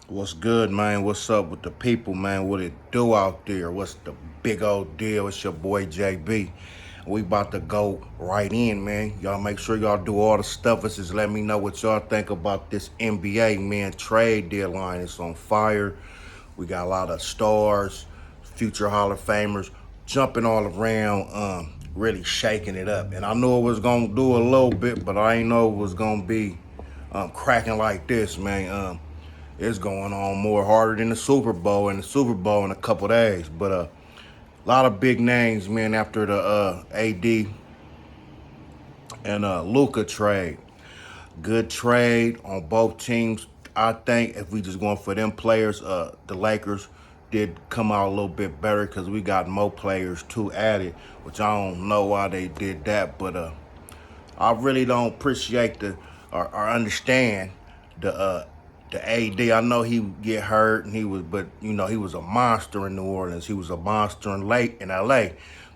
What's good, man? What's up with the people, man? What it do out there? What's the big old deal? It's your boy JB. We about to go right in, man. Y'all make sure y'all do all the stuff. Just let me know what y'all think about this NBA, man. Trade deadline is on fire. We got a lot of stars, future Hall of Famers jumping all around, really shaking it up. And I knew it was gonna do a little bit, but I ain't know it was gonna be cracking like this, man. It's going on more harder than the Super Bowl and the Super Bowl in a couple days. But a lot of big names, man, after the AD and Luka trade. Good trade on both teams. I think if we just going for them players, the Lakers did come out a little bit better because we got more players too added, which I don't know why they did that, but I really don't appreciate or understand the AD. I know he get hurt and but he was a monster in New Orleans. He was a monster in LA.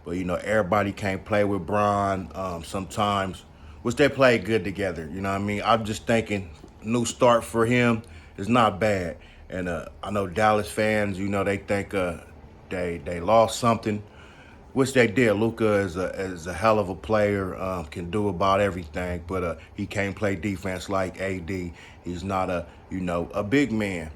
But everybody can't play with Bron sometimes, which they play good together. You know what I mean? I'm just thinking new start for him is not bad. And I know Dallas fans, they think they lost something, which they did. Luka is a hell of a player, can do about everything, but he can't play defense like AD. He's not a big man.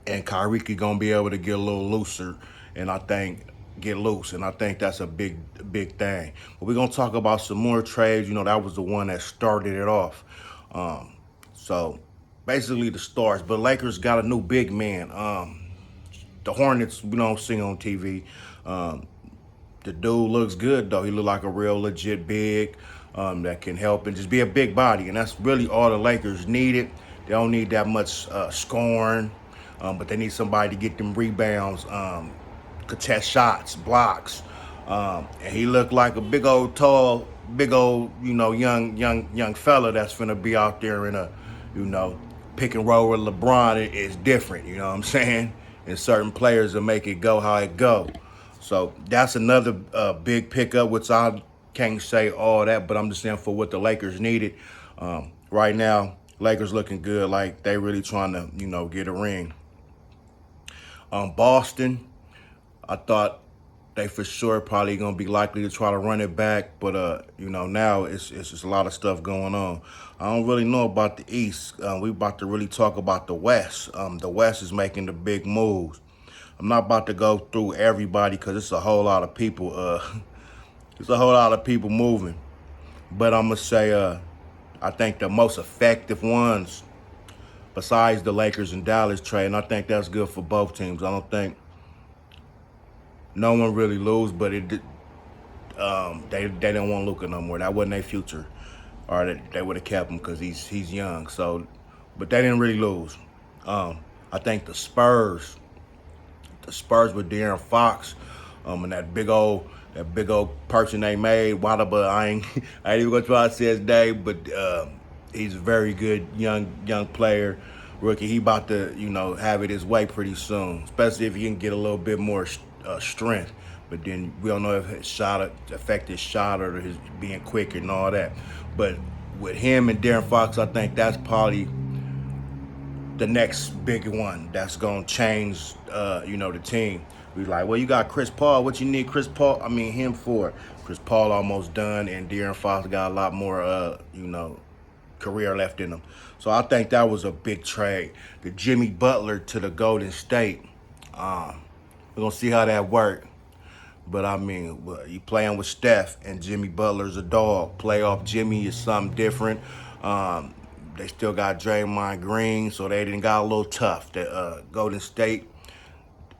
And Kyrie gonna be able to get a little looser, and I think get loose, and I think that's a big thing. But we're gonna talk about some more trades. That was the one that started it off. So basically the stars, but Lakers got a new big man. The Hornets we don't see on TV. Um, the dude looks good though. He look like a real legit big that can help and just be a big body, and that's really all the Lakers needed. They don't need that much scoring, but they need somebody to get them rebounds, contest shots, blocks, and he looked like a big old tall, big old young fella that's finna be out there in a you know pick and roll with LeBron. Is different, you know what I'm saying? And certain players will make it go how it go. So that's another big pickup, which I can't say all that, but I'm just saying for what the Lakers needed. Right now, Lakers looking good, like they really trying to, get a ring. Boston, I thought they for sure probably gonna be likely to try to run it back, but now it's just a lot of stuff going on. I don't really know about the East. We about to really talk about the West. The West is making the big moves. I'm not about to go through everybody because it's a whole lot of people. It's a whole lot of people moving, but I'm gonna say I think the most effective ones, besides the Lakers and Dallas trade, and I think that's good for both teams. I don't think no one really lose, but they didn't want Luka no more. That wasn't their future, or they would have kept him because he's young. So, but they didn't really lose. I think the Spurs with De'Aaron Fox, and that big old person they made. Wadaba, I ain't even gonna try to say his name, but he's a very good young player, rookie. He about to have it his way pretty soon, especially if he can get a little bit more strength. But then we don't know if his shot affect his shot or his being quicker and all that. But with him and De'Aaron Fox, I think that's probably the next big one that's gonna change, the team. We like, well, you got Chris Paul. What you need Chris Paul? I mean, him for. Chris Paul almost done, and De'Aaron Fox got a lot more, career left in him. So I think that was a big trade. The Jimmy Butler to the Golden State. We're gonna see how that worked. But I mean, you playing with Steph and Jimmy Butler's a dog. Playoff Jimmy is something different. They still got Draymond Green, so they didn't got a little tough. The Golden State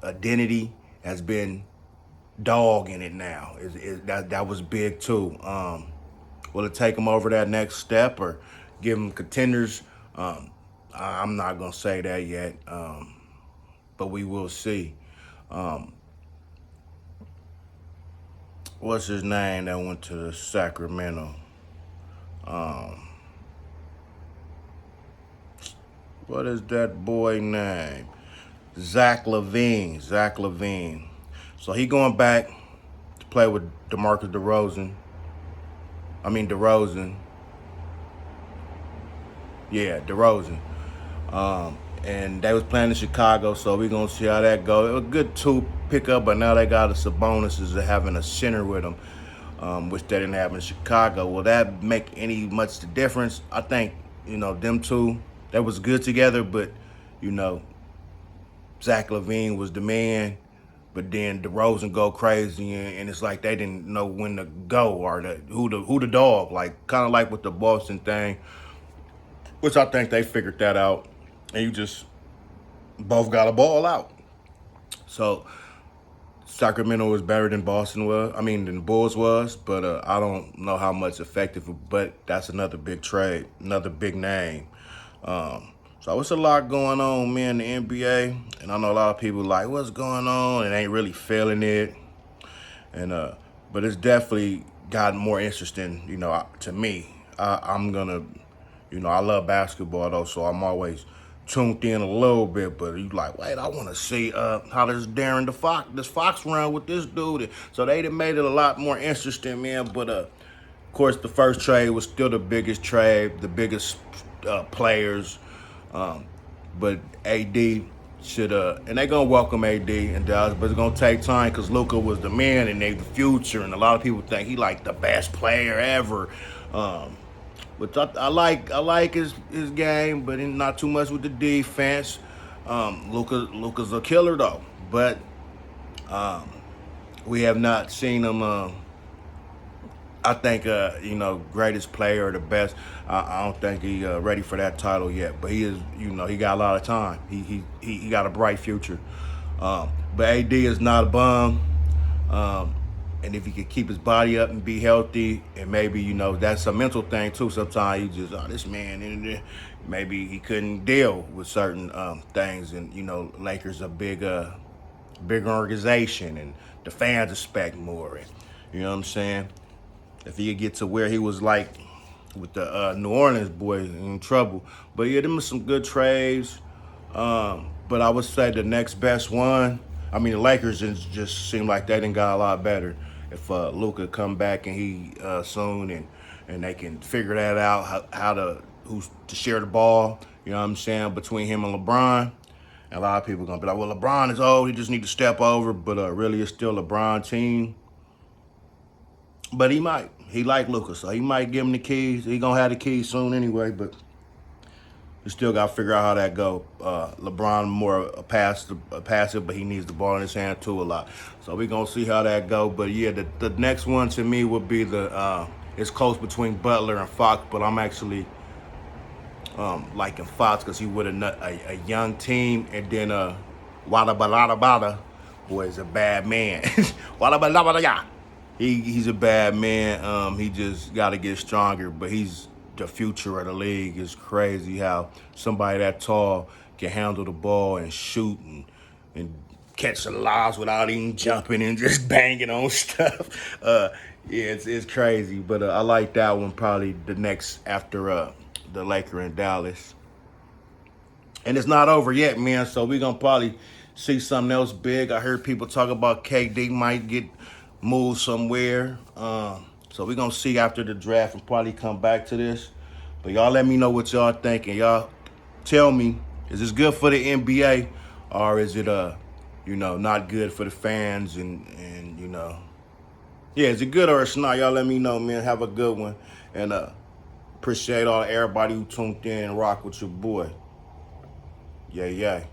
identity has been dog in it now. That was big too. Will it take them over that next step or give them contenders? I'm not gonna say that yet, but we will see. What's his name that went to Sacramento? What is that boy name? Zach LaVine. Zach LaVine. So he going back to play with DeMarcus DeRozan. I mean DeRozan. Yeah, DeRozan. And they was playing in Chicago, so we're gonna see how that go. It was a good two pickup, but now they got a bonuses of having a center with them, which they didn't have in Chicago. Will that make any much difference? I think, them two, that was good together, but, you know, Zach LaVine was the man, but then DeRozan go crazy, and it's like they didn't know when to go or who the dog, like kind of like with the Boston thing, which I think they figured that out, and you just both got a ball out. So Sacramento was better than Boston was. I mean, than the Bulls was, but I don't know how much effective. But that's another big trade, another big name. So it's a lot going on, man, in the NBA, and I know a lot of people like, what's going on, and ain't really feeling it. And but it's definitely gotten more interesting, to me. I'm gonna, I love basketball though, so I'm always tuned in a little bit. But you like, wait, I want to see how this Fox run with this dude. So they done made it a lot more interesting, man. But of course, the first trade was still the biggest trade, the biggest players. But AD should and they gonna welcome AD and Dallas, but it's gonna take time because Luka was the man and they the future, and a lot of people think he like the best player ever. But I like his game, but not too much with the defense. Luka's a killer though, but we have not seen him. I think, greatest player or the best. I don't think he ready for that title yet, but he is. He got a lot of time. He got a bright future. But AD is not a bum. And if he could keep his body up and be healthy, and maybe, that's a mental thing too. Sometimes you just, this man, maybe he couldn't deal with certain things. And, Lakers a big organization, and the fans expect more. And, you know what I'm saying? If he could get to where he was like with the New Orleans boys, in trouble. But yeah, them are some good trades. But I would say the next best one, the Lakers just seem like they done got a lot better. If Luka come back and he soon, and they can figure that out, how to share the ball, you know what I'm saying, between him and LeBron. And a lot of people are gonna be like, well, LeBron is old, he just need to step over. But really, it's still LeBron team. But he like Luka, so he might give him the keys. He gonna have the keys soon anyway, but we still got to figure out how that go. LeBron more a passive, but he needs the ball in his hand too a lot. So we gonna see how that go. But yeah, the next one to me would be it's close between Butler and Fox, but I'm actually liking Fox because he with a young team, and then Wada Bada boy is a bad man. Wada Bada. He's a bad man. He just got to get stronger, but he's the future of the league. It's crazy how somebody that tall can handle the ball and shoot and catch the lobs without even jumping and just banging on stuff. It's crazy, but I like that one probably the next after the Laker and Dallas. And it's not over yet, man, so we're going to probably see something else big. I heard people talk about KD might get moved somewhere. So we're going to see after the draft and probably come back to this. But y'all let me know what y'all think. And y'all tell me, is this good for the NBA? Or is it, not good for the fans? And yeah, is it good or it's not? Y'all let me know, man. Have a good one. And appreciate everybody who tuned in and rock with your boy. Yeah.